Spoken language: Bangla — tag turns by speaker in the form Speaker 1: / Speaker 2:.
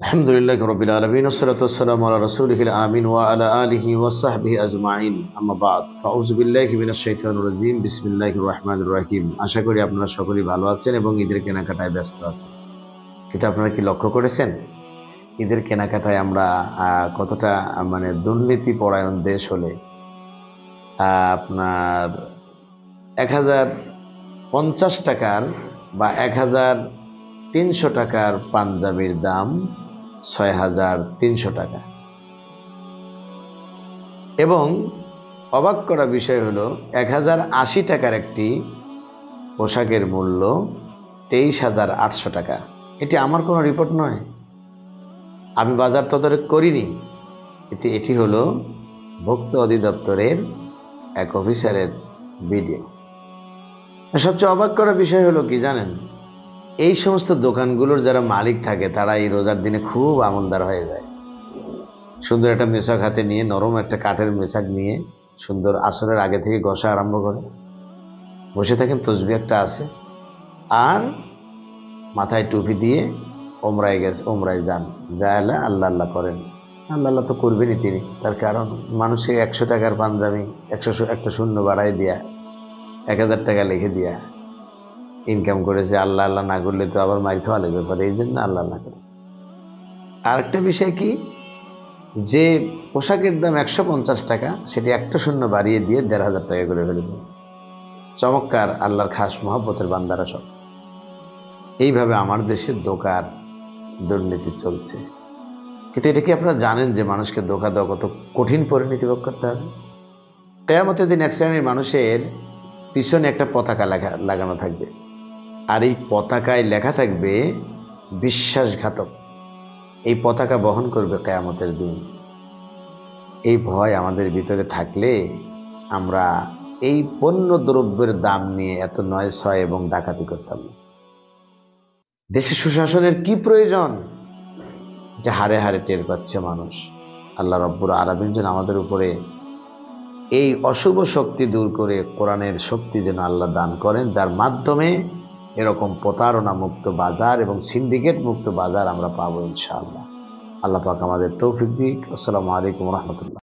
Speaker 1: আলহামদুলিল্লাহি রাব্বিল আলামিন ওয়াসসালাতু ওয়াসসালামু আলা রাসূলিহিল আমিন ওয়া আলা আলিহি ওয়া সাহবিহি আজমাইন আম্মা বাদ ফাউযু বিল্লাহি মিনাশ শাইতানির রাজীম বিসমিল্লাহির রহমানির রহিম। আশা করি আপনারা সকলেই ভালো আছেন এবং ঈদের কেনাকাটায় ব্যস্ত আছেন। কিন্তু আপনারা কি লক্ষ্য করেছেন ঈদের কেনাকাটায় আমরা কতটা মানে দুর্নীতি পরায়ণ দেশ হলে আপনার 1050 টাকার বা 1300 টাকার পাঞ্জাবির দাম 6300 টাকা। এবং অবাক করা বিষয় হলো 1080 টাকার একটি পোশাকের মূল্য 23,800 টাকা। এটি আমার কোনো রিপোর্ট নয়, আমি বাজার তদারক করিনি, কিন্তু এটি হলো ভোক্তা অধিদপ্তরের এক অফিসারের ভিডিও। সবচেয়ে অবাক করা বিষয় হলো কি জানেন, এই সমস্ত দোকানগুলোর যারা মালিক থাকে তারা এই রোজার দিনে খুব আমলদার হয়ে যায়। সুন্দর একটা মেশাক হাতে নিয়ে, নরম একটা কাঠের মেশাক নিয়ে সুন্দর আসরের আগে থেকে ঘষা আরম্ভ করে বসে থাকেন, তসবিহ একটা আছে, আর মাথায় টুপি দিয়ে ওমরায় গেছে, ওমরায় যান, যায় আল্লাহ আল্লাহ করেন। আল্লাহ আল্লাহ তো করবেনই তিনি, তার কারণ মানুষে 100 টাকার পাঞ্জাবি একটা শূন্য বাড়াই দিয়া 1000 টাকা লিখে দিয়া ইনকাম করেছে। আল্লাহ আল্লাহ না করলে তো আবার মার খাওয়া লাগবে পারে, এই জন্য আল্লাহ আল্লাহ করে। আরেকটা বিষয় কি, যে পোশাকের দাম 150 টাকা সেটি একটা শূন্য বাড়িয়ে দিয়ে 1500 টাকা করে ফেলেছে। চমৎকার, আল্লাহর খাস মহব্বতের বান্দারা সব। এইভাবে আমার দেশে ধোঁকার দুর্নীতি চলছে। কিন্তু এটা কি আপনারা জানেন যে মানুষকে ধোঁকা দেওয়া কত কঠিন পরিণতি ভোগ করতে হবে? কিয়ামতের দিন এক শ্রেণীর মানুষের পিছনে একটা পতাকা লাগানো থাকবে, আর এই পতাকায় লেখা থাকবে বিশ্বাসঘাতক। এই পতাকা বহন করবে কিয়ামতের দিন। এই ভয় আমাদের ভিতরে থাকলে আমরা এই পণ্য দ্রব্যের দাম নিয়ে এত নয় ছয় এবং ডাকাতি করতাম না। দেশে সুশাসনের কি প্রয়োজন, যে হারে হারে টের পাচ্ছে মানুষ। আল্লাহ রব্বুল আলামিন যেন আমাদের উপরে এই অশুভ শক্তি দূর করে কোরআনের শক্তি যেন আল্লাহ দান করেন, যার মাধ্যমে এরকম প্রতারণা মুক্ত বাজার এবং সিন্ডিকেট মুক্ত বাজার আমরা পাবো ইনশাআল্লাহ। আল্লাহ পাক আমাদের তৌফিক দিক। আসসালামু আলাইকুম ওয়া রাহমাতুল্লাহ।